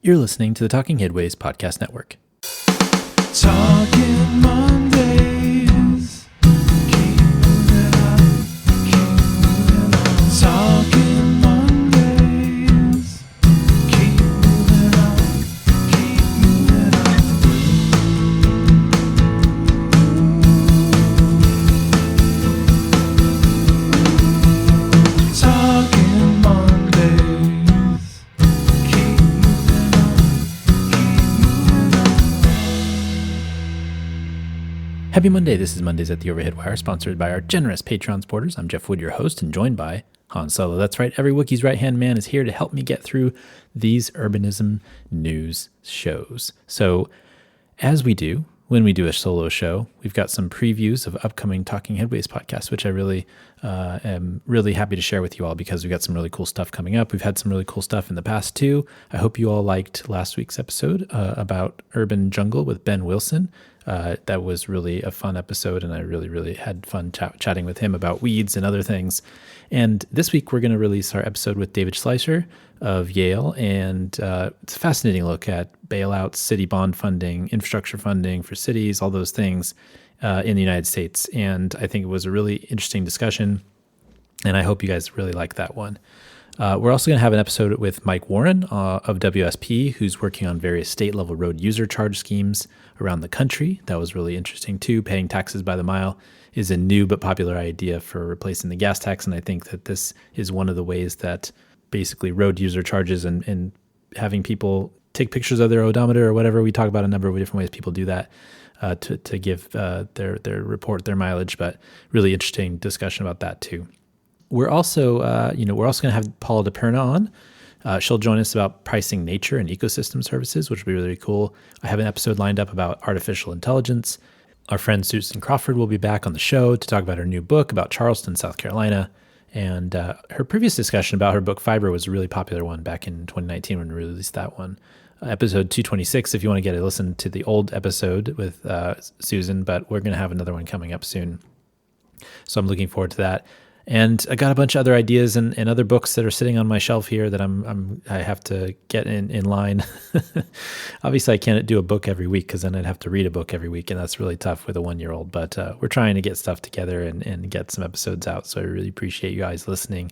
You're listening to the Talking Headways Podcast Network. Talking Mondays. Keep moving on. Keep moving on. Talking Mondays. Keep moving on. Keep moving on. Talking Mondays. Keep moving on. Keep moving on. Happy Monday. This is Mondays at the Overhead Wire, sponsored by our generous Patreon supporters. I'm Jeff Wood, your host, and joined by Han Solo. That's right. Every Wookiee's right-hand man is here to help me get through these urbanism news shows. So as we do, when we do a solo show, we've got some previews of upcoming Talking Headways podcasts, which I really am really happy to share with you all because we've got some really cool stuff coming up. We've had some really cool stuff in the past too. I hope you all liked last week's episode about urban jungle with Ben Wilson. That was really a fun episode, and I really had fun chatting with him about weeds and other things. And this week we're going to release our episode with David Schleicher of Yale, and it's a fascinating look at bailouts, city bond funding, infrastructure funding for cities, all those things in the United States. And I think it was a really interesting discussion, and I hope you guys really like that one. We're also going to have an episode with Mike Warren of WSP, who's working on various state-level road user charge schemes around the country. That was really interesting, too. Paying taxes by the mile is a new but popular idea for replacing the gas tax, and I think that this is one of the ways that basically road user charges and having people take pictures of their odometer or whatever. We talk about a number of different ways people do that to give their report their mileage, but really interesting discussion about that, too. We're also, going to have Paula DePerna on. She'll join us about pricing nature and ecosystem services, which will be really cool. I have an episode lined up about artificial intelligence. Our friend Susan Crawford will be back on the show to talk about her new book about Charleston, South Carolina. And her previous discussion about her book Fiber was a really popular one back in 2019 when we released that one. Episode 226, if you want to get a listen to the old episode with Susan, but we're going to have another one coming up soon. So I'm looking forward to that. And I got a bunch of other ideas and other books that are sitting on my shelf here that I have to get in line. Obviously, I can't do a book every week because then I'd have to read a book every week, and that's really tough with a 1-year-old. But we're trying to get stuff together and get some episodes out. So I really appreciate you guys listening,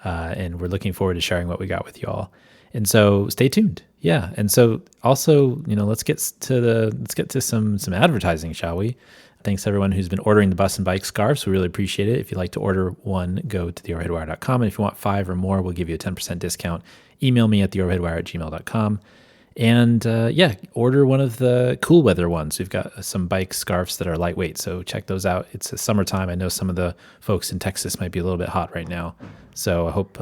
and we're looking forward to sharing what we got with you all. And so stay tuned. Yeah. And so also, let's get to some advertising, shall we? Thanks everyone who's been ordering the bus and bike scarves. We really appreciate it. If you'd like to order one, go to theoverheadwire.com. And if you want 5 or more, we'll give you a 10% discount. Email me at theoverheadwire@gmail.com. And order one of the cool weather ones. We've got some bike scarves that are lightweight, so check those out. It's a summertime. I know some of the folks in Texas might be a little bit hot right now. So I hope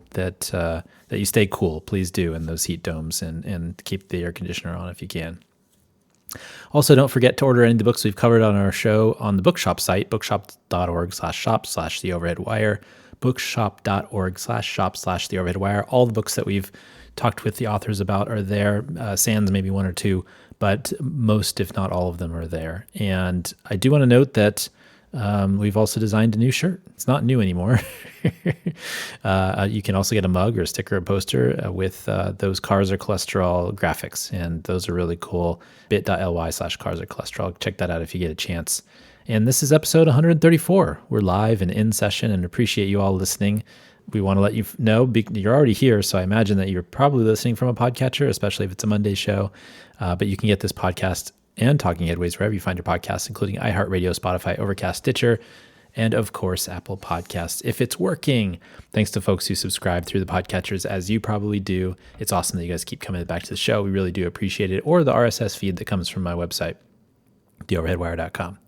that you stay cool. Please do in those heat domes and keep the air conditioner on if you can. Also, don't forget to order any of the books we've covered on our show on the bookshop site, bookshop.org/shop/theoverheadwire, bookshop.org/shop/theoverheadwire. All the books that we've talked with the authors about are there, sans maybe one or two, but most, if not all of them, are there. And I do want to note that we've also designed a new shirt. It's not new anymore. You can also get a mug or a sticker or poster with those Cars or Cholesterol graphics, and those are really cool. bit.ly/Cars or Cholesterol. Check that out if you get a chance. And this is episode 134. We're live and in session and appreciate you all listening. We want to let you know you're already here, so I imagine that you're probably listening from a podcatcher, especially if it's a Monday show. But you can get this podcast and Talking Headways wherever you find your podcasts, including iHeartRadio, Spotify, Overcast, Stitcher, and of course, Apple Podcasts, if it's working. Thanks to folks who subscribe through the podcatchers, as you probably do. It's awesome that you guys keep coming back to the show. We really do appreciate it. Or the RSS feed that comes from my website, theoverheadwire.com.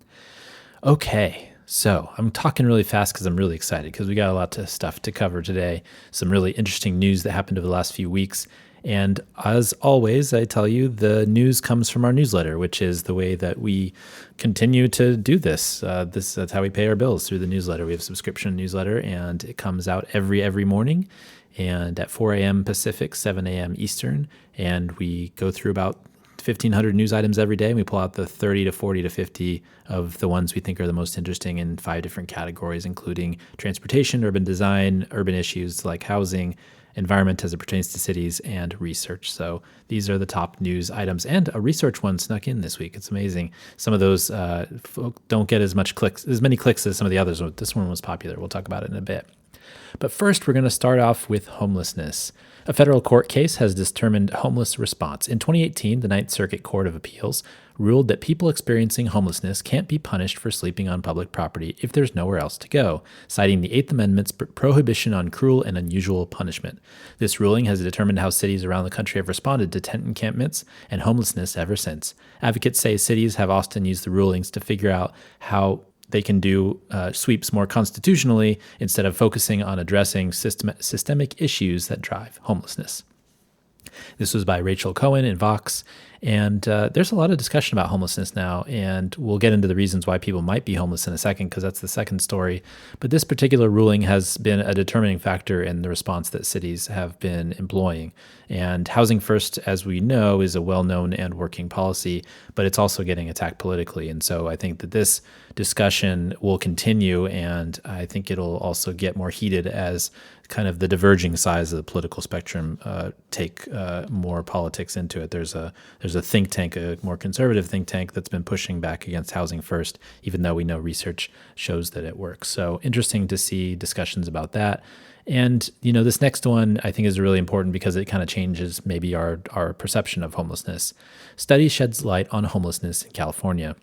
Okay, so I'm talking really fast because I'm really excited because we got a lot of stuff to cover today. Some really interesting news that happened over the last few weeks. And as always, I tell you, the news comes from our newsletter, which is the way that we continue to do this. That's how we pay our bills, through the newsletter. We have a subscription newsletter, and it comes out every morning, and at 4 a.m. Pacific, 7 a.m. Eastern. And we go through about 1,500 news items every day, and we pull out the 30 to 40 to 50 of the ones we think are the most interesting in 5 different categories, including transportation, urban design, urban issues like housing, environment as it pertains to cities, and research. So these are the top news items, and a research one snuck in this week. It's amazing. Some of those don't get as many clicks as some of the others. This one was popular. We'll talk about it in a bit. But first, we're going to start off with homelessness. A federal court case has determined homeless response. In 2018, the Ninth Circuit Court of Appeals ruled that people experiencing homelessness can't be punished for sleeping on public property if there's nowhere else to go, citing the Eighth Amendment's prohibition on cruel and unusual punishment. This ruling has determined how cities around the country have responded to tent encampments and homelessness ever since. Advocates say cities have often used the rulings to figure out how they can do sweeps more constitutionally instead of focusing on addressing systemic issues that drive homelessness. This was by Rachel Cohen in Vox. And there's a lot of discussion about homelessness now, and we'll get into the reasons why people might be homeless in a second, because that's the second story. But this particular ruling has been a determining factor in the response that cities have been employing. And Housing First, as we know, is a well-known and working policy, but it's also getting attacked politically. And so I think that this discussion will continue, and I think it'll also get more heated as kind of the diverging sides of the political spectrum take more politics into it. There's a think tank, a more conservative think tank, that's been pushing back against Housing First, even though we know research shows that it works. So interesting to see discussions about that. And, this next one I think is really important because it kind of changes maybe our perception of homelessness. Study sheds light on homelessness in California.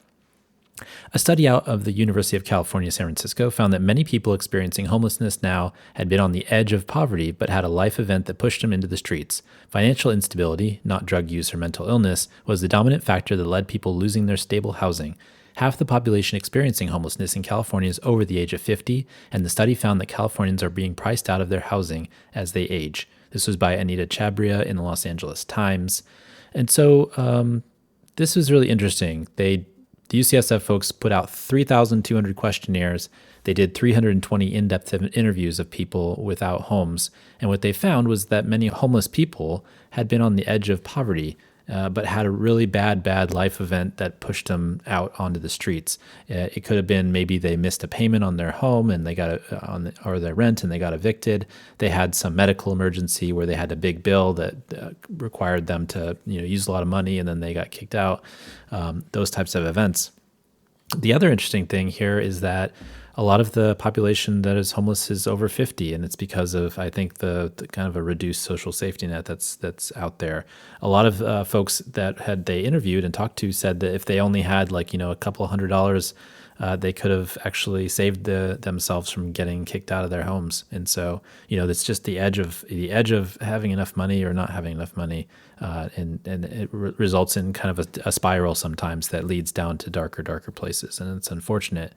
A study out of the University of California, San Francisco found that many people experiencing homelessness now had been on the edge of poverty but had a life event that pushed them into the streets. Financial instability, not drug use or mental illness, was the dominant factor that led people losing their stable housing. Half the population experiencing homelessness in California is over the age of 50, and the study found that Californians are being priced out of their housing as they age. This was by Anita Chabria in the Los Angeles Times. And so this was really interesting. The UCSF folks put out 3,200 questionnaires. They did 320 in-depth interviews of people without homes. And what they found was that many homeless people had been on the edge of poverty, but had a really bad life event that pushed them out onto the streets. It could have been maybe they missed a payment on their home and they got or their rent and they got evicted. They had some medical emergency where they had a big bill that required them to use a lot of money, and then they got kicked out. Those types of events. The other interesting thing here is that a lot of the population that is homeless is over 50, and it's because of, I think, the kind of a reduced social safety net that's out there. A lot of folks that they interviewed and talked to said that if they only had a couple $100, they could have actually saved themselves from getting kicked out of their homes. And so it's just the edge of having enough money or not having enough money, and it results in kind of a spiral sometimes that leads down to darker places, and it's unfortunate.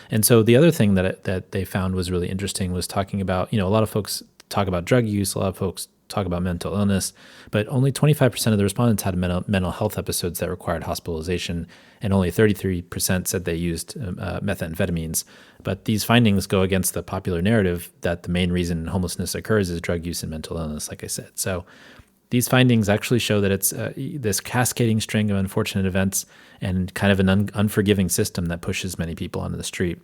And so the other thing that they found was really interesting was talking about, a lot of folks talk about drug use, a lot of folks talk about mental illness, but only 25% of the respondents had mental health episodes that required hospitalization, and only 33% said they used methamphetamines. But these findings go against the popular narrative that the main reason homelessness occurs is drug use and mental illness, like I said. So these findings actually show that it's this cascading string of unfortunate events and kind of an unforgiving system that pushes many people onto the street.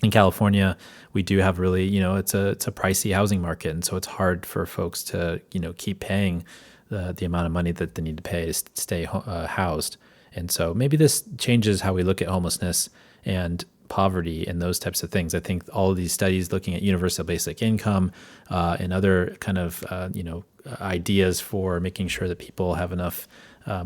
In California, we do have really, it's a pricey housing market, and so it's hard for folks to, keep paying the amount of money that they need to pay to stay housed. And so maybe this changes how we look at homelessness and poverty and those types of things. I think all of these studies looking at universal basic income and other kind of, ideas for making sure that people have enough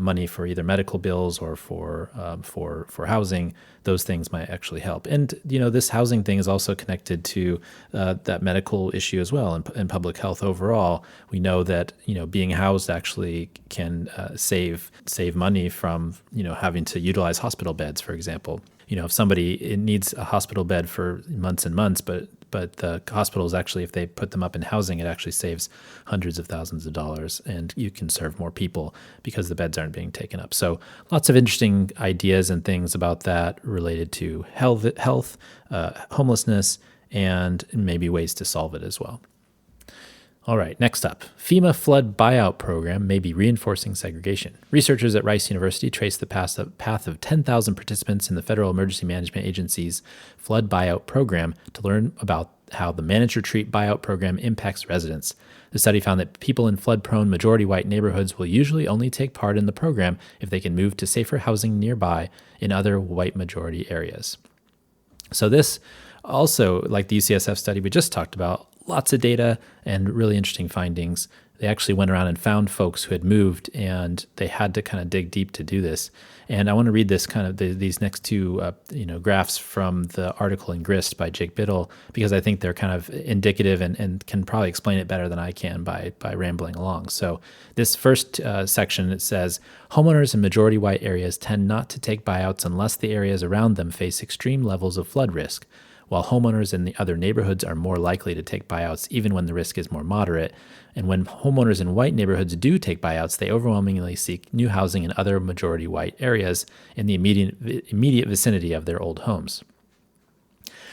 money for either medical bills or for housing, those things might actually help. And this housing thing is also connected to that medical issue as well, and public health overall. We know that being housed actually can save money from having to utilize hospital beds, for example. If somebody needs a hospital bed for months and months, but the hospitals actually, if they put them up in housing, it actually saves hundreds of thousands of dollars, and you can serve more people because the beds aren't being taken up. So lots of interesting ideas and things about that related to health, homelessness, and maybe ways to solve it as well. All right, next up, FEMA flood buyout program may be reinforcing segregation. Researchers at Rice University traced the path of 10,000 participants in the Federal Emergency Management Agency's flood buyout program to learn about how the manage retreat buyout program impacts residents. The study found that people in flood-prone majority white neighborhoods will usually only take part in the program if they can move to safer housing nearby in other white majority areas. So this also, like the UCSF study we just talked about, lots of data and really interesting findings. They actually went around and found folks who had moved, and they had to kind of dig deep to do this. And I want to read this kind of these next two graphs from the article in Grist by Jake Biddle, because I think they're kind of indicative and can probably explain it better than I can by rambling along. So this first section, it says, homeowners in majority white areas tend not to take buyouts unless the areas around them face extreme levels of flood risk, while homeowners in the other neighborhoods are more likely to take buyouts even when the risk is more moderate. And when homeowners in white neighborhoods do take buyouts, they overwhelmingly seek new housing in other majority white areas in the immediate vicinity of their old homes.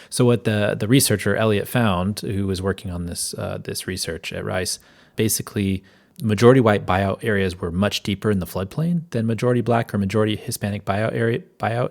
So what the researcher Elliott found, who was working on this research at Rice, basically majority white buyout areas were much deeper in the floodplain than majority black or majority Hispanic buyout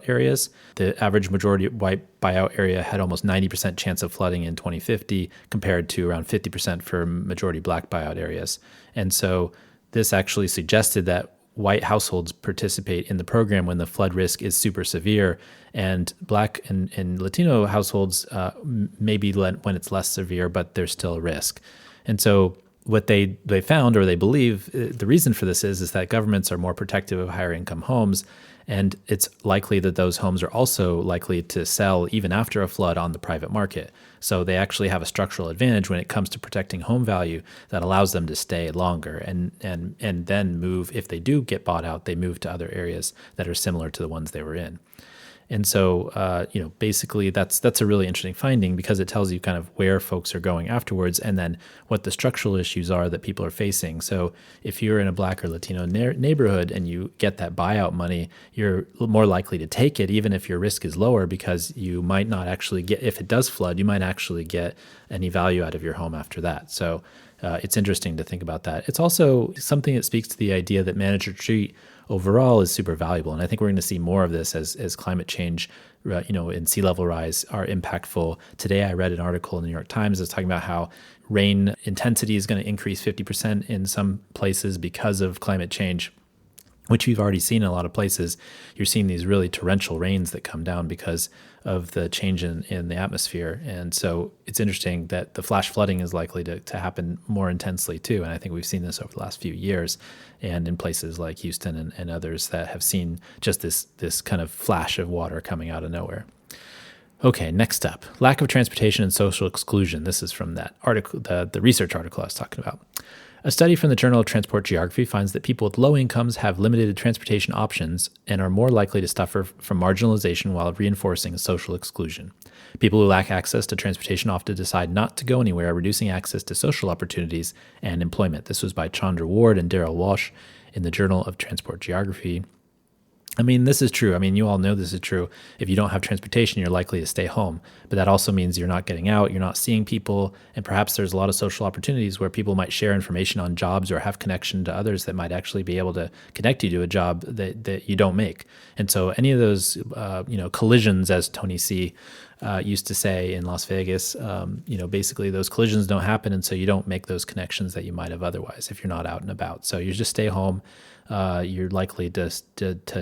areas. The average majority white buyout area had almost 90% chance of flooding in 2050 compared to around 50% for majority black buyout areas. And so this actually suggested that white households participate in the program when the flood risk is super severe, and black and Latino households maybe when it's less severe, but there's still a risk. And so what they found, or they believe, the reason for this is that governments are more protective of higher income homes, and it's likely that those homes are also likely to sell even after a flood on the private market. So they actually have a structural advantage when it comes to protecting home value that allows them to stay longer and then move. If they do get bought out, they move to other areas that are similar to the ones they were in. And so, basically that's a really interesting finding, because it tells you kind of where folks are going afterwards and then what the structural issues are that people are facing. So if you're in a black or Latino neighborhood and you get that buyout money, you're more likely to take it, even if your risk is lower, because you might not actually get, if it does flood, you might actually get any value out of your home after that. So it's interesting to think about that. It's also something that speaks to the idea that managed retreat overall is super valuable. And I think we're going to see more of this as climate change, and sea level rise are impactful. Today, I read an article in the New York Times that's talking about how rain intensity is going to increase 50% in some places because of climate change, which we've already seen in a lot of places. You're seeing these really torrential rains that come down because of the change in the atmosphere. And so it's interesting that the flash flooding is likely to happen more intensely too. And I think we've seen this over the last few years, and in places like Houston and others that have seen just this kind of flash of water coming out of nowhere. Okay, next up, lack of transportation and social exclusion. This is from that article, the research article I was talking about. A study from the Journal of Transport Geography finds that people with low incomes have limited transportation options and are more likely to suffer from marginalization while reinforcing social exclusion. People who lack access to transportation often decide not to go anywhere, reducing access to social opportunities and employment. This was by Chandra Ward and Daryl Walsh in the Journal of Transport Geography. I mean, this is true. I mean, you all know this is true. If you don't have transportation, you're likely to stay home. But that also means you're not getting out, you're not seeing people, and perhaps there's a lot of social opportunities where people might share information on jobs or have connection to others that might actually be able to connect you to a job that you don't make. And so any of those, collisions, as Tony C. Used to say in Las Vegas, basically those collisions don't happen, and so you don't make those connections that you might have otherwise if you're not out and about. So you just stay home. You're likely to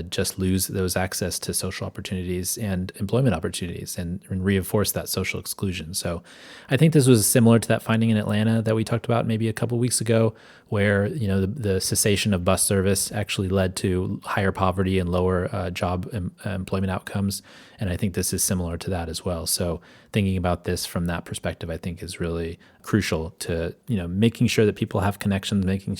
just lose those access to social opportunities and employment opportunities and reinforce that social exclusion. So I think this was similar to that finding in Atlanta that we talked about maybe a couple weeks ago, where the cessation of bus service actually led to higher poverty and lower job employment outcomes. And I think this is similar to that as well. So thinking about this from that perspective, I think is really crucial to, making sure that people have connections, making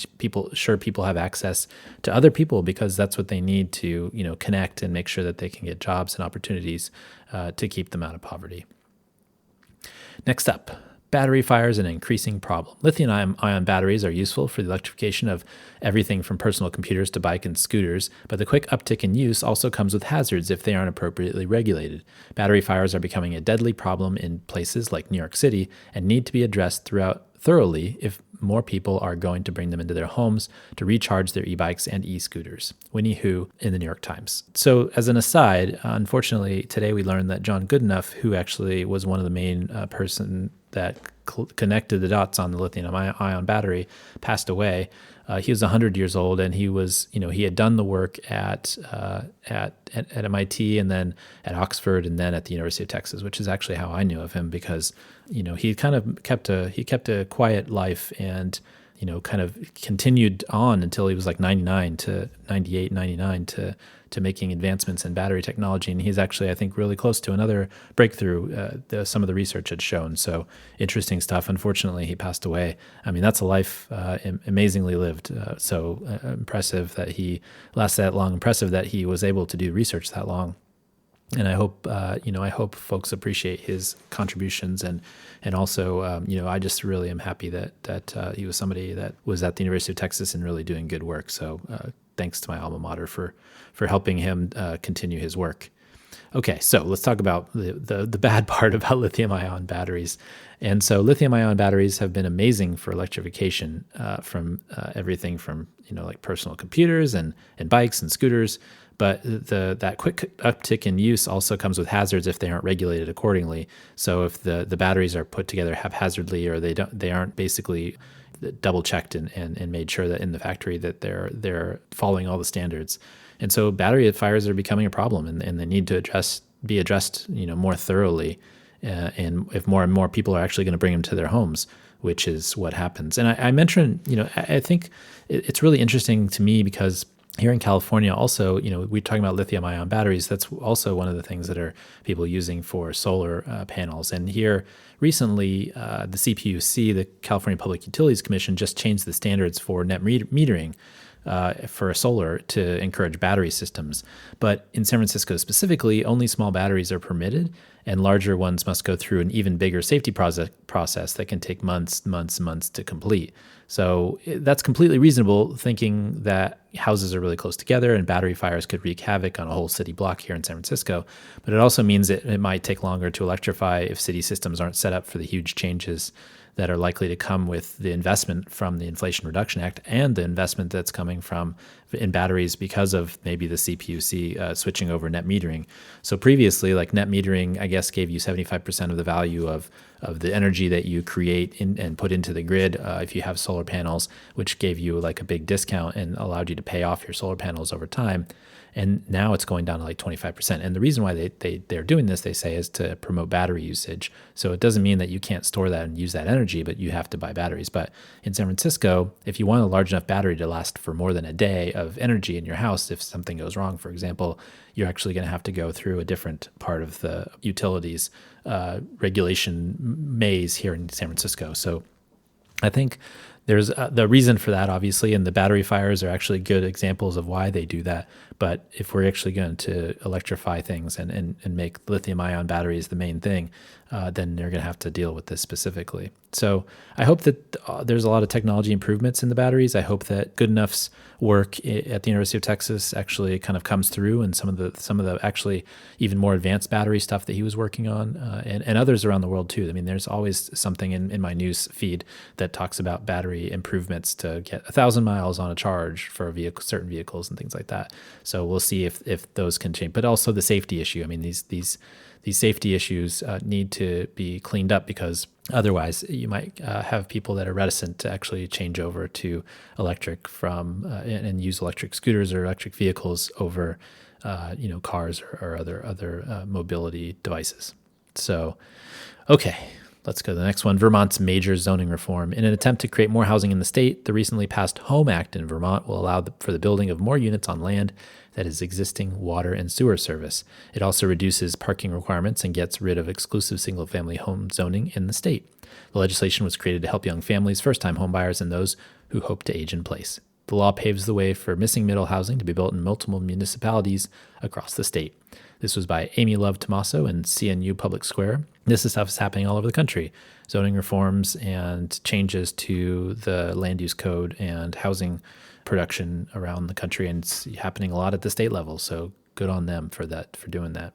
sure people have access to other people, because that's what they need to, connect and make sure that they can get jobs and opportunities to keep them out of poverty. Next up, battery fire is an increasing problem. Lithium-ion batteries are useful for the electrification of everything from personal computers to bike and scooters, but the quick uptick in use also comes with hazards if they aren't appropriately regulated. Battery fires are becoming a deadly problem in places like New York City and need to be addressed thoroughly if more people are going to bring them into their homes to recharge their e-bikes and e-scooters. Winnie Hu in the New York Times. So as an aside, unfortunately, today we learned that John Goodenough, who actually was one of the main person that connected the dots on the lithium-ion battery, passed away. He was 100 years old, and he was, he had done the work at MIT and then at Oxford and then at the University of Texas, which is actually how I knew of him because, he kind of kept a quiet life and, kind of continued on until he was like 99 to 98, 99 to making advancements in battery technology. And he's actually, I think, really close to another breakthrough. Some of the research had shown. So interesting stuff. Unfortunately, he passed away. I mean, that's a life amazingly lived. So impressive that he lasted that long. Impressive that he was able to do research that long. And I hope, I hope folks appreciate his contributions, and also, I just really am happy that he was somebody that was at the University of Texas and really doing good work. So thanks to my alma mater for helping him continue his work. Okay, so let's talk about the bad part about lithium-ion batteries. And so lithium-ion batteries have been amazing for electrification from everything from like personal computers and bikes and scooters. But that quick uptick in use also comes with hazards if they aren't regulated accordingly. So if the batteries are put together haphazardly, or they aren't basically double checked and made sure that in the factory that they're following all the standards. And so battery fires are becoming a problem, and they need to be addressed more thoroughly. And if more and more people are actually going to bring them to their homes, which is what happens. And I mentioned, I think it's really interesting to me because here in California also, we're talking about lithium-ion batteries. That's also one of the things that are people using for solar panels. And here recently, the CPUC, the California Public Utilities Commission, just changed the standards for net metering for solar to encourage battery systems. But in San Francisco specifically, only small batteries are permitted, and larger ones must go through an even bigger safety process that can take months to complete. So that's completely reasonable, thinking that houses are really close together and battery fires could wreak havoc on a whole city block here in San Francisco. But it also means that it might take longer to electrify if city systems aren't set up for the huge changes that are likely to come with the investment from the Inflation Reduction Act and the investment that's coming in batteries because of maybe the CPUC switching over net metering. So previously, like net metering, I guess, gave you 75% of the value of the energy that you create and put into the grid if you have solar panels, which gave you like a big discount and allowed you to pay off your solar panels over time. And now it's going down to like 25%. And the reason why they're doing this, they say, is to promote battery usage. So it doesn't mean that you can't store that and use that energy, but you have to buy batteries. But in San Francisco, if you want a large enough battery to last for more than a day of energy in your house, if something goes wrong, for example, you're actually going to have to go through a different part of the utilities regulation maze here in San Francisco. So I think there's the reason for that, obviously, and the battery fires are actually good examples of why they do that. But if we're actually going to electrify things and make lithium-ion batteries the main thing, then they're going to have to deal with this specifically. So I hope that there's a lot of technology improvements in the batteries. I hope that Goodenough's work at the University of Texas actually kind of comes through, and some of the actually even more advanced battery stuff that he was working on, and others around the world too. I mean, there's always something in my news feed that talks about battery improvements to get 1,000 miles on a charge for certain vehicles and things like that. So we'll see if those can change. But also the safety issue. I mean, these safety issues need to be cleaned up, because otherwise you might have people that are reticent to actually change over to electric and use electric scooters or electric vehicles over cars or other mobility devices. So, okay. Let's go to the next one. Vermont's major zoning reform. In an attempt to create more housing in the state, the recently passed Home Act in Vermont will allow for the building of more units on land that is existing water and sewer service. It also reduces parking requirements and gets rid of exclusive single-family home zoning in the state. The legislation was created to help young families, first-time homebuyers, and those who hope to age in place. The law paves the way for missing middle housing to be built in multiple municipalities across the state. This was by Amy Love Tomaso and CNU Public Square. This stuff is happening all over the country. Zoning reforms and changes to the land use code and housing production around the country, and it's happening a lot at the state level. So good on them for doing that.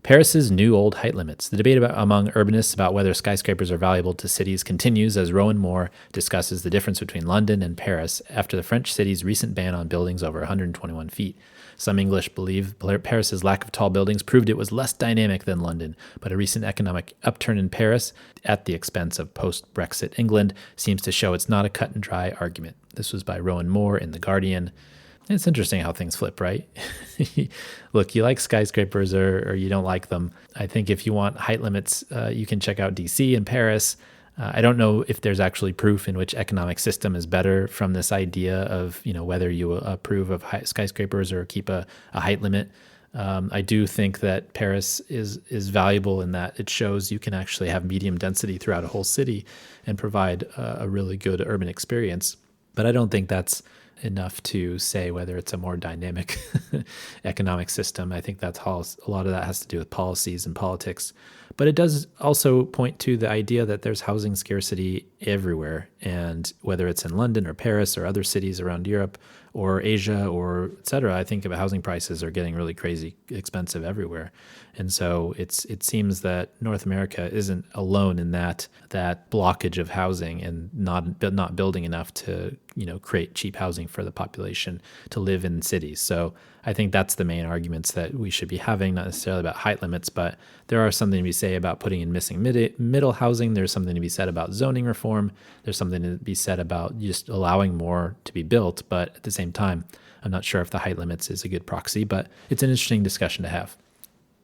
Paris's new old height limits. The debate among urbanists about whether skyscrapers are valuable to cities continues as Rowan Moore discusses the difference between London and Paris after the French city's recent ban on buildings over 121 feet. Some English believe Paris's lack of tall buildings proved it was less dynamic than London, but a recent economic upturn in Paris, at the expense of post-Brexit England, seems to show it's not a cut and dry argument. This was by Rowan Moore in The Guardian. It's interesting how things flip, right? Look, you like skyscrapers or you don't like them. I think if you want height limits, you can check out DC and Paris. I don't know if there's actually proof in which economic system is better from this idea of, whether you approve of skyscrapers or keep a height limit. I do think that Paris is valuable in that it shows you can actually have medium density throughout a whole city and provide a really good urban experience. But I don't think that's enough to say whether it's a more dynamic economic system. I think that's how a lot of that has to do with policies and politics. But it does also point to the idea that there's housing scarcity everywhere. And whether it's in London or Paris or other cities around Europe or Asia or et cetera, I think housing prices are getting really crazy expensive everywhere. And so it seems that North America isn't alone in that blockage of housing and not building enough to create cheap housing for the population to live in cities. So I think that's the main arguments that we should be having, not necessarily about height limits, but there are something to be said about putting in missing middle housing. There's something to be said about zoning reform. There's something to be said about just allowing more to be built. But at the same time, I'm not sure if the height limits is a good proxy, but it's an interesting discussion to have.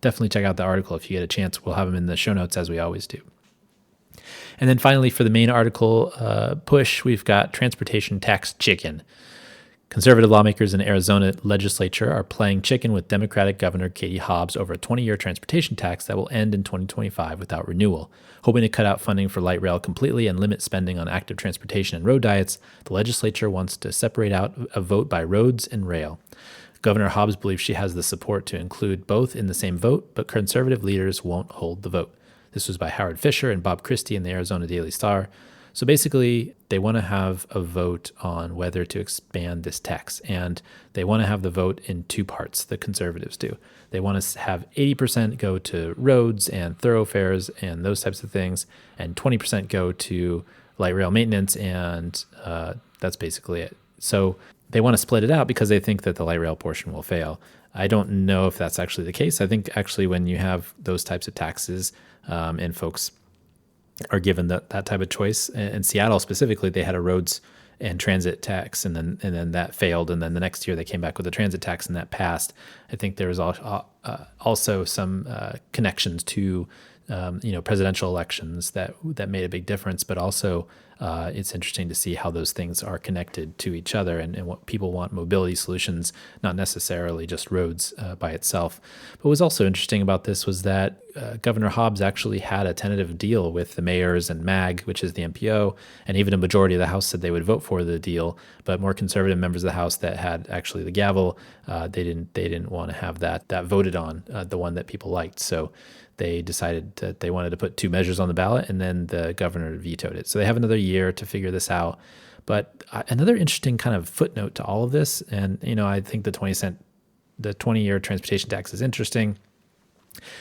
Definitely check out the article if you get a chance. We'll have them in the show notes as we always do. And then finally, for the main article push, we've got transportation tax chicken. Conservative lawmakers in the Arizona legislature are playing chicken with Democratic Governor Katie Hobbs over a 20-year transportation tax that will end in 2025 without renewal. Hoping to cut out funding for light rail completely and limit spending on active transportation and road diets, the legislature wants to separate out a vote by roads and rail. Governor Hobbs believes she has the support to include both in the same vote, but conservative leaders won't hold the vote. This was by Howard Fisher and Bob Christie in the Arizona Daily Star. So basically, they want to have a vote on whether to expand this tax, and they want to have the vote in two parts, the conservatives do. They want to have 80% go to roads and thoroughfares and those types of things, and 20% go to light rail maintenance, and that's basically it. So they want to split it out because they think that the light rail portion will fail. I don't know if that's actually the case. I think actually when you have those types of taxes and folks are given that type of choice. In Seattle specifically, they had a roads and transit tax, and then that failed, and then the next year they came back with a transit tax, and that passed. I think there was also some connections to presidential elections that made a big difference, but also it's interesting to see how those things are connected to each other and what people want mobility solutions, not necessarily just roads by itself. But what was also interesting about this was that Governor Hobbs actually had a tentative deal with the mayors and MAG, which is the MPO, and even a majority of the House said they would vote for the deal, but more conservative members of the House that had actually the gavel, they didn't want to have that voted on, the one that people liked. So they decided that they wanted to put two measures on the ballot, and then the governor vetoed it. So they have another year to figure this out. But another interesting kind of footnote to all of this, and I think the 20-year transportation tax is interesting.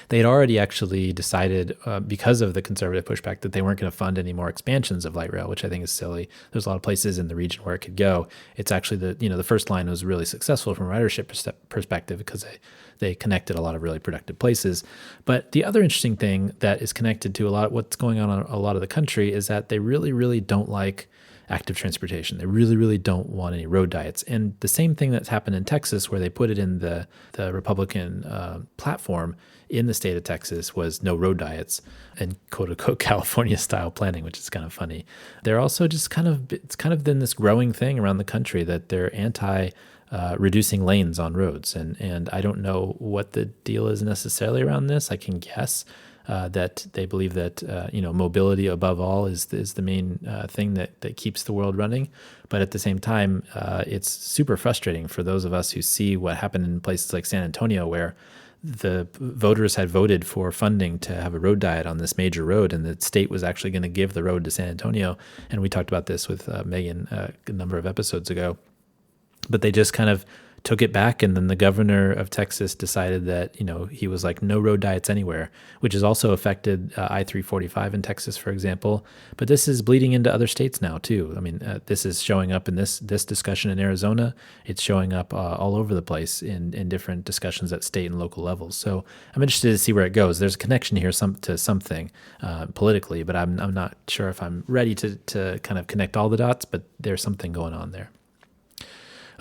They had already actually decided, because of the conservative pushback, that they weren't going to fund any more expansions of light rail, which I think is silly. There's a lot of places in the region where it could go. It's actually the first line was really successful from a ridership perspective because they connected a lot of really productive places. But the other interesting thing that is connected to a lot of what's going on in a lot of the country is that they really, really don't like active transportation. They really, really don't want any road diets. And the same thing that's happened in Texas, where they put it in the Republican platform in the state of Texas, was no road diets and quote unquote California style planning, which is kind of funny. They're also just it's kind of been this growing thing around the country that they're anti reducing lanes on roads. And I don't know what the deal is necessarily around this. I can guess that they believe that mobility above all is the main thing that keeps the world running. But at the same time, it's super frustrating for those of us who see what happened in places like San Antonio, where the voters had voted for funding to have a road diet on this major road, and the state was actually going to give the road to San Antonio. And we talked about this with Megan a number of episodes ago. but they just kind of took it back. And then the governor of Texas decided that, he was like, no road diets anywhere, which has also affected I-345 in Texas, for example. But this is bleeding into other states now, too. I mean, this is showing up in this discussion in Arizona. It's showing up all over the place in different discussions at state and local levels. So I'm interested to see where it goes. There's a connection here to something politically, but I'm not sure if I'm ready to kind of connect all the dots, but there's something going on there.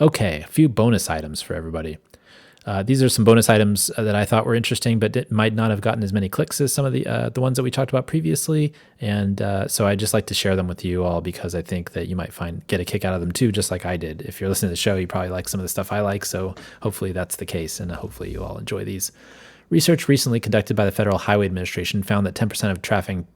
Okay, a few bonus items for everybody. These are some bonus items that I thought were interesting, but it might not have gotten as many clicks as some of the ones that we talked about previously. And so I just like to share them with you all because I think that you might get a kick out of them too, just like I did. If you're listening to the show, you probably like some of the stuff I like. So hopefully that's the case, and hopefully you all enjoy these. Research recently conducted by the Federal Highway Administration found that 10% of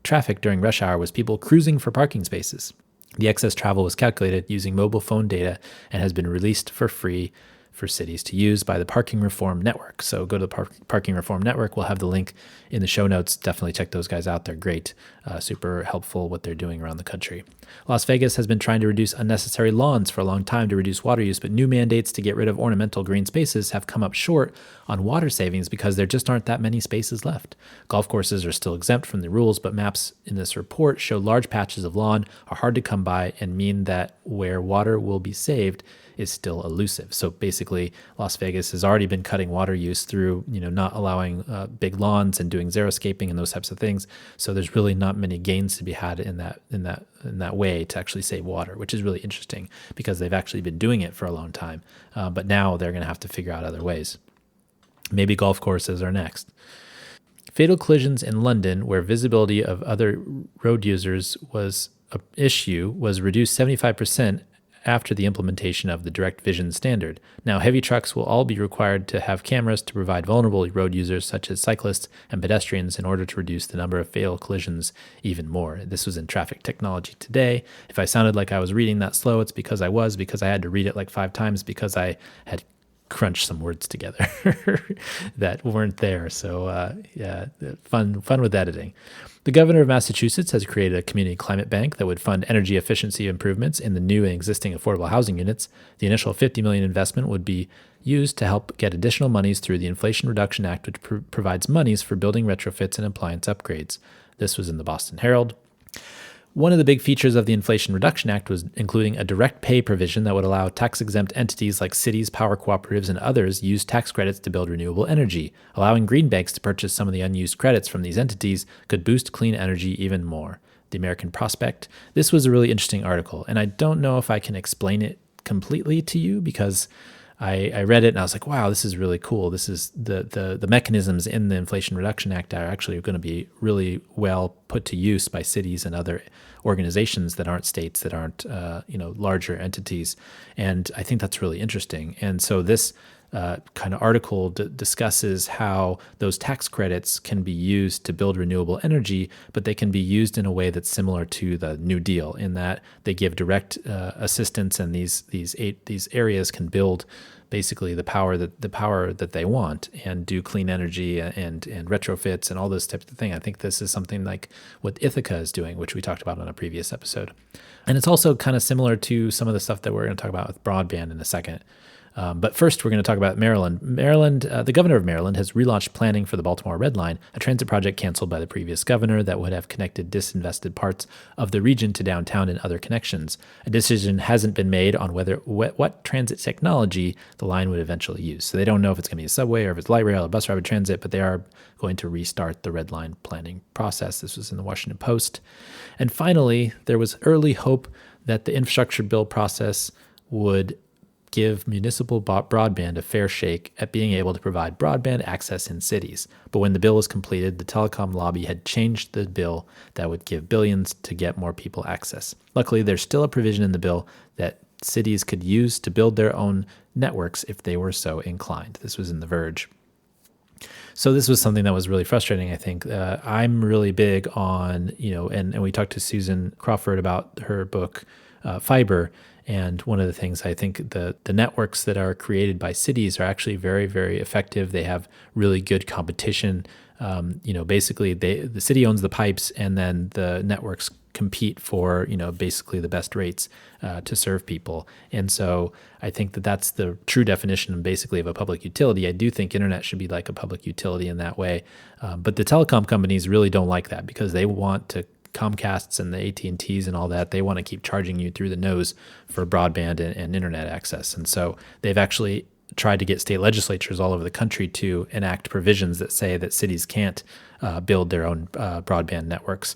traffic during rush hour was people cruising for parking spaces. The excess travel was calculated using mobile phone data and has been released for free for cities to use by the Parking Reform Network. So go to the Parking Reform Network. We'll have the link in the show notes. Definitely check those guys out. They're great, super helpful what they're doing around the country. Las Vegas has been trying to reduce unnecessary lawns for a long time to reduce water use, but new mandates to get rid of ornamental green spaces have come up short on water savings because there just aren't that many spaces left. Golf courses are still exempt from the rules, but maps in this report show large patches of lawn are hard to come by and mean that where water will be saved is still elusive. So basically, Las Vegas has already been cutting water use through, not allowing big lawns and doing xeriscaping and those types of things. So there's really not many gains to be had in that way to actually save water, which is really interesting because they've actually been doing it for a long time. But now they're going to have to figure out other ways. Maybe golf courses are next. Fatal collisions in London, where visibility of other road users was an issue, was reduced 75% after the implementation of the direct vision standard. Now, heavy trucks will all be required to have cameras to provide vulnerable road users such as cyclists and pedestrians in order to reduce the number of fatal collisions even more. This was in Traffic Technology Today. If I sounded like I was reading that slow, it's because I had to read it like 5 times because I had crunched some words together that weren't there. So fun with editing. The governor of Massachusetts has created a community climate bank that would fund energy efficiency improvements in the new and existing affordable housing units. The initial $50 million investment would be used to help get additional monies through the Inflation Reduction Act, which provides monies for building retrofits and appliance upgrades. This was in the Boston Herald. One of the big features of the Inflation Reduction Act was including a direct pay provision that would allow tax-exempt entities like cities, power cooperatives, and others use tax credits to build renewable energy. Allowing green banks to purchase some of the unused credits from these entities could boost clean energy even more. The American Prospect. This was a really interesting article, and I don't know if I can explain it completely to you because I read it and I was like, wow, this is really cool. This is the mechanisms in the Inflation Reduction Act are actually going to be really well put to use by cities and other organizations that aren't states, that aren't larger entities. And I think that's really interesting. And so this kind of article discusses how those tax credits can be used to build renewable energy, but they can be used in a way that's similar to the New Deal in that they give direct assistance, and these areas can build basically the power that they want and do clean energy and retrofits and all those types of things. I think this is something like what Ithaca is doing, which we talked about on a previous episode. And it's also kind of similar to some of the stuff that we're going to talk about with broadband in a second. But first, we're going to talk about Maryland. The governor of Maryland has relaunched planning for the Baltimore Red Line, a transit project canceled by the previous governor that would have connected disinvested parts of the region to downtown and other connections. A decision hasn't been made on what transit technology the line would eventually use. So they don't know if it's going to be a subway or if it's light rail or bus rapid transit, but they are going to restart the Red Line planning process. This was in the Washington Post. And finally, there was early hope that the infrastructure bill process would give municipal broadband a fair shake at being able to provide broadband access in cities. But when the bill was completed, the telecom lobby had changed the bill that would give billions to get more people access. Luckily, there's still a provision in the bill that cities could use to build their own networks if they were so inclined. This was in The Verge. So this was something that was really frustrating, I think. I'm really big on, and we talked to Susan Crawford about her book, Fiber. And one of the things I think the networks that are created by cities are actually very, very effective. They have really good competition. Basically the city owns the pipes and then the networks compete for, basically the best rates to serve people. And so I think that that's the true definition basically of a public utility. I do think internet should be like a public utility in that way. But the telecom companies really don't like that because they want to, Comcasts and the AT&Ts and all that, they want to keep charging you through the nose for broadband and internet access. And so they've actually tried to get state legislatures all over the country to enact provisions that say that cities can't build their own broadband networks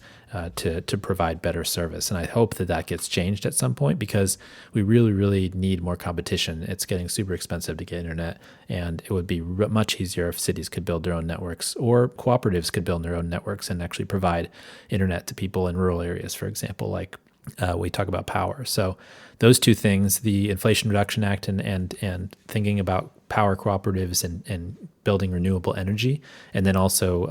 to provide better service. And I hope that that gets changed at some point because we really, really need more competition. It's getting super expensive to get internet, and it would be much easier if cities could build their own networks or cooperatives could build their own networks and actually provide internet to people in rural areas, for example, like we talk about power. So those two things, the Inflation Reduction Act and thinking about power cooperatives and building renewable energy, and then also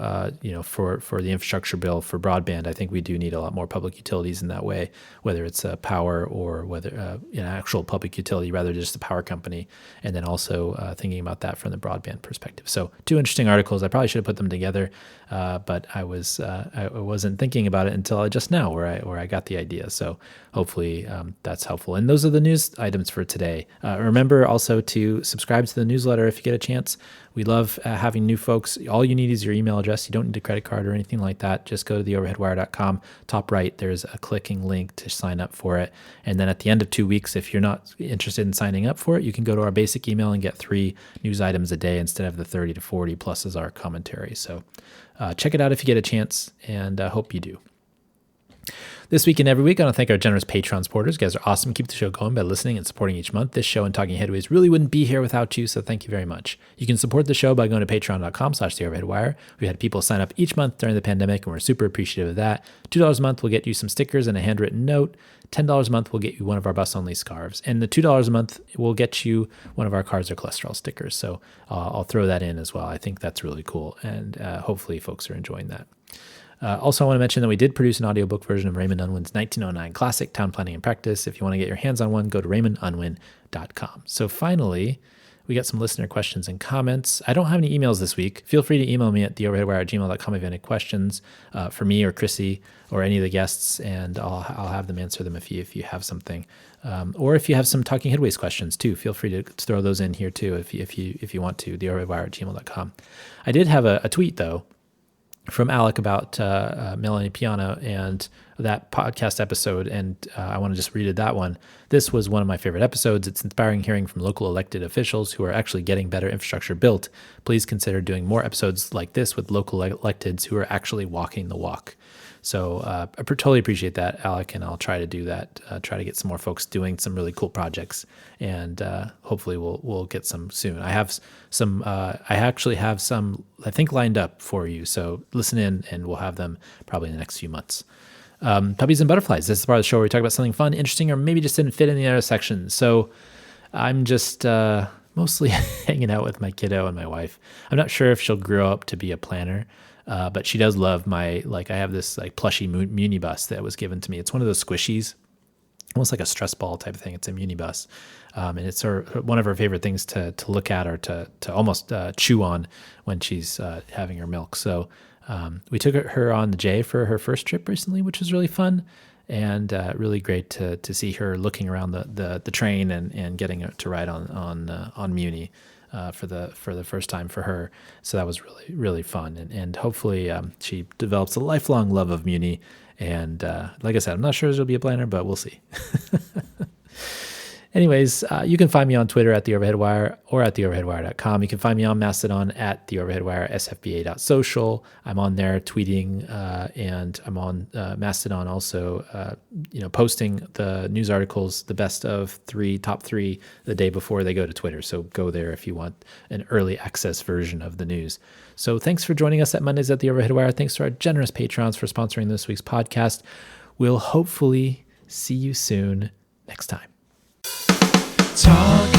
for the infrastructure bill for broadband, I think we do need a lot more public utilities in that way, whether it's power or whether an actual public utility rather than just a power company, and then also thinking about that from the broadband perspective. So two interesting articles. I probably should have put them together, but I wasn't thinking about it until just now where I got the idea. So hopefully that's helpful. And those are the news items for today. Remember also to subscribe to the newsletter if you get a chance. We love having new folks. All you need is your email address. You don't need a credit card or anything like that. Just go to theoverheadwire.com. Top right, there's a clicking link to sign up for it. And then at the end of 2 weeks, if you're not interested in signing up for it, you can go to our basic email and get 3 news items a day instead of the 30 to 40 plus as our commentary. So check it out if you get a chance, and I hope you do. This week and every week, I want to thank our generous Patreon supporters. You guys are awesome. Keep the show going by listening and supporting each month. This show and Talking Headways really wouldn't be here without you, so thank you very much. You can support the show by going to patreon.com/theoverheadwire. We had people sign up each month during the pandemic, and we're super appreciative of that. $2 a month will get you some stickers and a handwritten note. $10 a month will get you one of our bus-only scarves. And the $2 a month will get you one of our Carbs or Cholesterol stickers. So I'll throw that in as well. I think that's really cool, and hopefully folks are enjoying that. Also, I want to mention that we did produce an audiobook version of Raymond Unwin's 1909 classic, Town Planning and Practice. If you want to get your hands on one, go to raymondunwin.com. So finally, we got some listener questions and comments. I don't have any emails this week. Feel free to email me at theoverheadwire@gmail.com if you have any questions for me or Chrissy or any of the guests, and I'll have them answer them if you have something. Or if you have some Talking Headways questions too, feel free to throw those in here too if you want to, theoverheadwire@gmail.com. I did have a tweet though from Alec about Melanie Piano and that podcast episode, and I want to just read that one. This was one of my favorite episodes. It's inspiring hearing from local elected officials who are actually getting better infrastructure built. Please consider doing more episodes like this with local electeds who are actually walking the walk. So I totally appreciate that, Alec, and I'll try to do that, try to get some more folks doing some really cool projects, and hopefully we'll get some soon. I have some, I actually have some, I think, lined up for you, so listen in, and we'll have them probably in the next few months. Puppies and Butterflies. This is part of the show where we talk about something fun, interesting, or maybe just didn't fit in the other section. So I'm just mostly hanging out with my kiddo and my wife. I'm not sure if she'll grow up to be a planner. But she does love I have this plushy Muni bus that was given to me. It's one of those squishies, almost like a stress ball type of thing. It's a Muni bus. And it's one of her favorite things to look at or to almost chew on when she's having her milk. So we took her on the J for her first trip recently, which was really fun and really great to see her looking around the train and getting to ride on Muni. For the first time for her. So that was really, really fun. And hopefully she develops a lifelong love of Muni. And like I said, I'm not sure she'll be a planner, but we'll see. Anyways, you can find me on Twitter at theoverheadwire or at theoverheadwire.com. You can find me on Mastodon at theoverheadwire, sfba.social. I'm on there tweeting, and I'm on Mastodon also, posting the news articles, the best of top three the day before they go to Twitter. So go there if you want an early access version of the news. So thanks for joining us at Mondays at the Overhead Wire. Thanks to our generous patrons for sponsoring this week's podcast. We'll hopefully see you soon next time. Talk